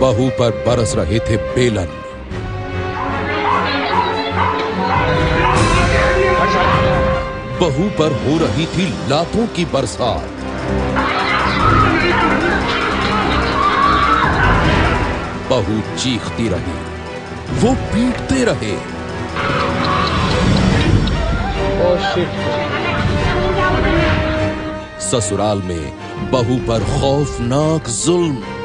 बहू पर बरस रहे थे बेलन। बहू पर हो रही थी लातों की बरसात। बहू चीखती रही, वो पीटते रहे। ससुराल में बहू पर खौफनाक जुल्म।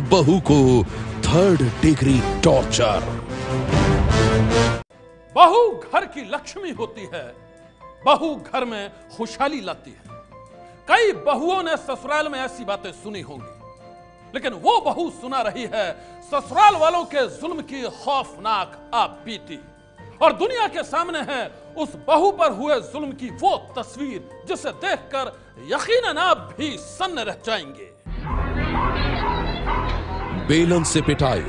बहू को 3rd डिग्री टॉर्चर। बहू घर की लक्ष्मी होती है, बहू घर में खुशहाली लाती है। कई बहुओं ने ससुराल में ऐसी बातें सुनी होंगी, लेकिन वो बहू सुना रही है ससुराल वालों के जुल्म की खौफनाक आपबीती। और दुनिया के सामने है उस बहू पर हुए जुल्म की वो तस्वीर जिसे देखकर यकीनन आप भी सन्न रह जाएंगे। बेलन से पिटाई,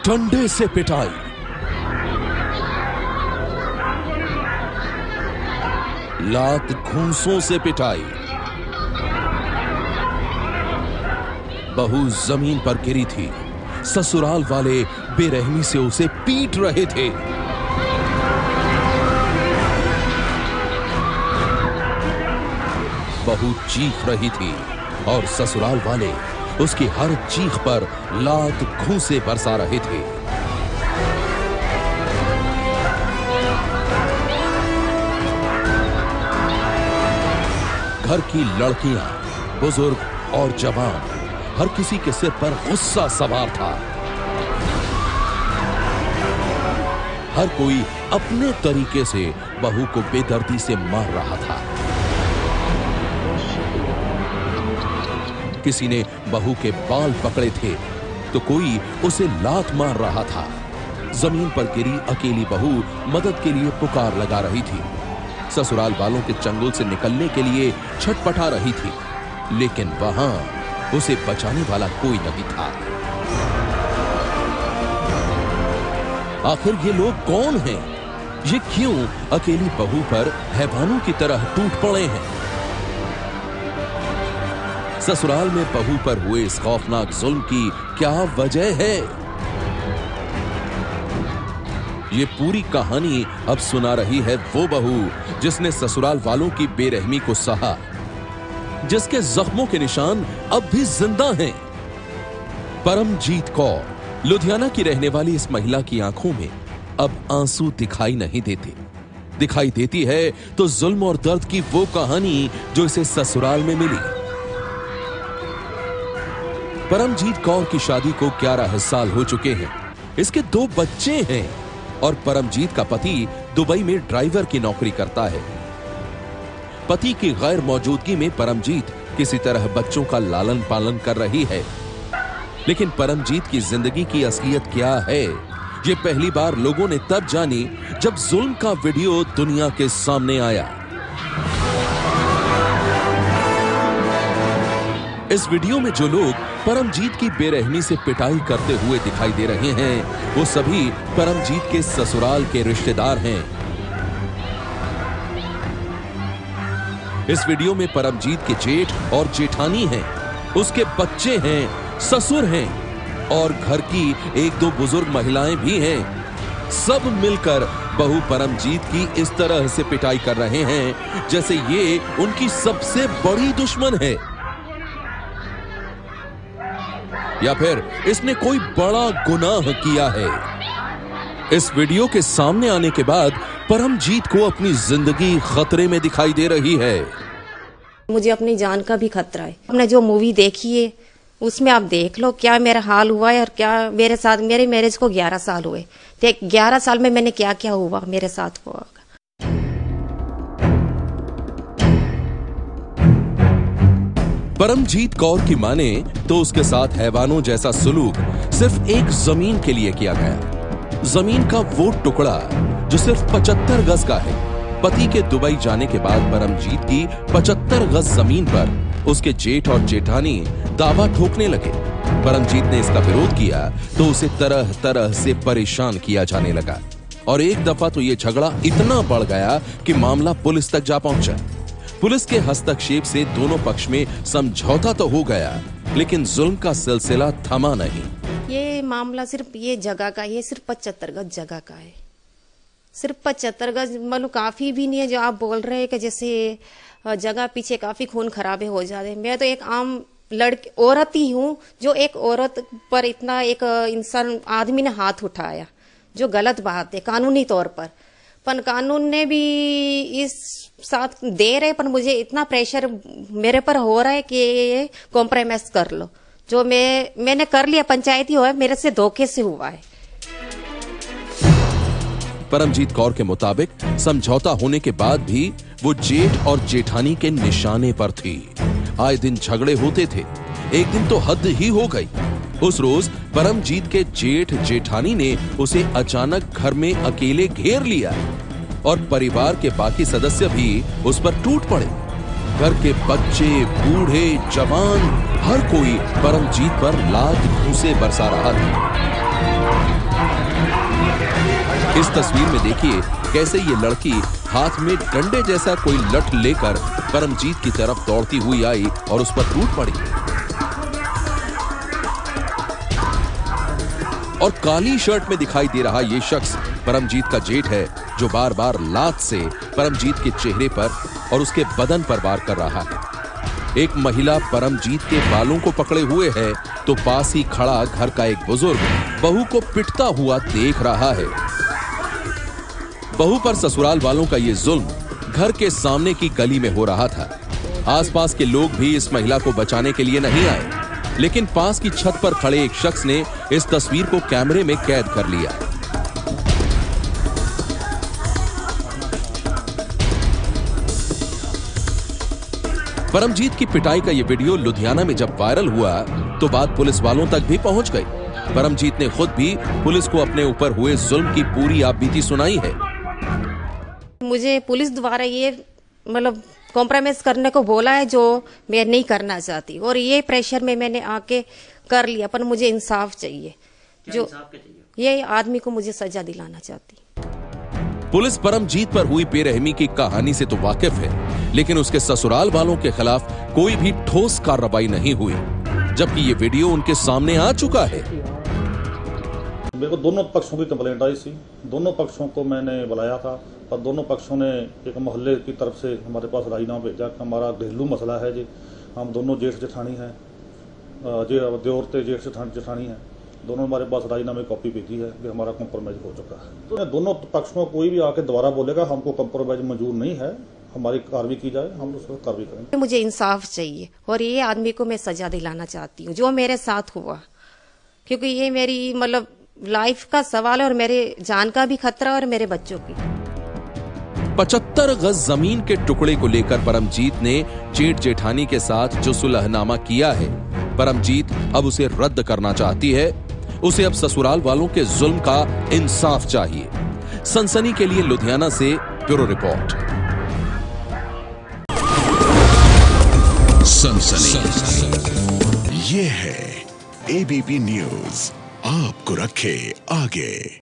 डंडे से पिटाई, लात घूंसों से पिटाई। बहू जमीन पर गिरी थी, ससुराल वाले बेरहमी से उसे पीट रहे थे। बहू चीख रही थी और ससुराल वाले उसकी हर चीख पर लात घूंसे बरसा रहे थे। घर की लड़कियां, बुजुर्ग और जवान, हर किसी के सिर पर गुस्सा सवार था। हर कोई अपने तरीके से बहू को बेदर्दी से मार रहा था। किसी ने बहू के बाल पकड़े थे तो कोई उसे लात मार रहा था। जमीन पर गिरी अकेली बहू मदद के लिए पुकार लगा रही थी। ससुराल वालों के चंगुल से निकलने के लिए छटपटा रही थी, लेकिन वहां उसे बचाने वाला कोई नहीं था। आखिर ये लोग कौन हैं? ये क्यों अकेली बहू पर हैवानों की तरह टूट पड़े हैं? ससुराल में बहू पर हुए इस खौफनाक जुल्म की क्या वजह है? ये पूरी कहानी अब सुना रही है वो बहू जिसने ससुराल वालों की बेरहमी को सहा, जिसके जख्मों के निशान अब भी जिंदा हैं। परमजीत कौर, लुधियाना की रहने वाली इस महिला की आंखों में अब आंसू दिखाई नहीं देते। दिखाई देती है तो जुल्म और दर्द की वो कहानी जो इसे ससुराल में मिली। परमजीत कौर की शादी को 11 साल हो चुके हैं। इसके 2 बच्चे हैं और परमजीत का पति दुबई में ड्राइवर की नौकरी करता है। पति की गैर मौजूदगी में परमजीत किसी तरह बच्चों का लालन पालन कर रही है। लेकिन परमजीत की जिंदगी की असलियत क्या है, ये पहली बार लोगों ने तब जानी जब जुल्म का वीडियो दुनिया के सामने आया। इस वीडियो में जो लोग परमजीत की बेरहमी से पिटाई करते हुए दिखाई दे रहे हैं, वो सभी परमजीत के ससुराल के रिश्तेदार हैं। इस वीडियो में परमजीत के जेठ और जेठानी हैं, उसके बच्चे हैं, ससुर हैं और घर की 1-2 बुजुर्ग महिलाएं भी हैं। सब मिलकर बहू परमजीत की इस तरह से पिटाई कर रहे हैं जैसे ये उनकी सबसे बड़ी दुश्मन है, या फिर इसने कोई बड़ा गुनाह किया है। इस वीडियो के सामने आने के बाद परमजीत को अपनी जिंदगी खतरे में दिखाई दे रही है। मुझे अपनी जान का भी खतरा है। हमने जो मूवी देखी है उसमें आप देख लो क्या मेरा हाल हुआ है और क्या मेरे साथ। मेरे मैरिज को 11 साल हुए, तो 11 साल में मैंने क्या क्या हुआ मेरे साथ हुआ। परमजीत कौर की माने तो उसके साथ हैवानों जैसा सुलूक सिर्फ एक जमीन के लिए किया गया। जमीन का वो टुकड़ा जो सिर्फ 75 गज का है। पति के दुबई जाने के बाद परमजीत की 75 गज जमीन पर उसके जेठ और जेठानी दावा ठोकने लगे। परमजीत ने इसका विरोध किया तो उसे तरह तरह से परेशान किया जाने लगा और एक दफा तो ये झगड़ा इतना बढ़ गया कि मामला पुलिस तक जा पहुंचा। पुलिस के हस्तक्षेप से दोनों पक्ष में समझौता तो हो गया, लेकिन जुल्म का सिलसिला थमा नहीं। ये मामला सिर्फ ये जगह का, ये सिर्फ 75 गज जगह का है। सिर्फ 75 गज मतलब काफी भी नहीं है जो आप बोल रहे हैं कि जैसे जगह पीछे काफी खून खराबे हो जाते हैं। मैं तो एक आम लड़की औरत ही हूँ जो एक औरत पर इतना एक इंसान आदमी ने हाथ उठाया, जो गलत बात है कानूनी तौर पर कानून ने भी इस साथ दे रहे, पर मुझे इतना प्रेशर मेरे पर हो रहा है कि कॉम्प्रोमाइज कर लो। जो मैंने कर लिया, पंचायती हुआ है, मेरे से धोखे से हुआ है। परमजीत कौर के मुताबिक समझौता होने के बाद भी वो जेठ और जेठानी के निशाने पर थी। आए दिन झगड़े होते थे। एक दिन तो हद ही हो गई। उस रोज परमजीत के जेठ जेठानी ने उसे अचानक घर में अकेले घेर लिया और परिवार के बाकी सदस्य भी उस पर टूट पड़े। घर के बच्चे, बूढ़े, जवान, हर कोई परमजीत पर लात घूंसे बरसा रहा था। इस तस्वीर में देखिए कैसे ये लड़की हाथ में डंडे जैसा कोई लठ लेकर परमजीत की तरफ दौड़ती हुई आई और उस पर टूट पड़ी। और काली शर्ट में दिखाई दे रहा ये शख्स परमजीत का जेठ है, जो बार बार लात से परमजीत के चेहरे पर और उसके बदन पर वार कर रहा है। एक महिला परमजीत के बालों को पकड़े हुए है तो पास ही खड़ा घर का एक बुजुर्ग बहू को पिटता हुआ देख रहा है। बहू पर ससुराल वालों का ये जुल्म घर के सामने की गली में हो रहा था। आसपास के लोग भी इस महिला को बचाने के लिए नहीं आए, लेकिन पास की छत पर खड़े एक शख्स ने इस तस्वीर को कैमरे में कैद कर लिया। परमजीत की पिटाई का यह वीडियो लुधियाना में जब वायरल हुआ तो बात पुलिस वालों तक भी पहुंच गई। परमजीत ने खुद भी पुलिस को अपने ऊपर हुए जुल्म की पूरी आपबीती सुनाई है। मुझे पुलिस द्वारा ये मतलब कॉम्प्रोमाइज करने को बोला है, जो मैं नहीं करना चाहती, और ये प्रेशर में मैंने आके कर लिया। पर मुझे इंसाफ चाहिए। जो ये आदमी को मुझे सजा दिलाना चाहती। पुलिस परमजीत पर हुई बेरहमी की कहानी से तो वाकिफ है, लेकिन उसके ससुराल वालों के खिलाफ कोई भी ठोस कार्रवाई नहीं हुई, जबकि ये वीडियो उनके सामने आ चुका है। मेरे को दोनों पक्षों की कंप्लेंट आई थी। दोनों पक्षों को मैंने बुलाया था और दोनों पक्षों ने एक मोहल्ले की तरफ से हमारे पास राजीनामा भेजा कि हमारा घरेलू मसला है जी, हम दोनों जेठ जेठानी हैं, देवर ते जेठ जेठानी हैं, दोनों हमारे पास राजीनामे कॉपी भेजी है कि हमारा कॉम्प्रोमाइज हो चुका है। तो दोनों पक्षों कोई भी आके दोबारा बोलेगा हमको कॉम्प्रोमाइज मंजूर नहीं है, हमारी कार्रवाई की जाए, हम उसको कार्रवाई करेंगे। मुझे इंसाफ चाहिए और ये आदमी को मैं सजा दिलाना चाहती हूँ जो मेरे साथ हुआ, क्योंकि ये मेरी मतलब लाइफ का सवाल है और मेरे जान का भी खतरा और मेरे बच्चों की। 75 गज जमीन के टुकड़े को लेकर परमजीत ने जेठ जेठानी के साथ जो सुलहनामा किया है, परमजीत अब उसे रद्द करना चाहती है। उसे अब ससुराल वालों के जुल्म का इंसाफ चाहिए। सनसनी के लिए लुधियाना से ब्यूरो रिपोर्ट। सनसनी ये है एबीपी न्यूज, आपको रखे आगे।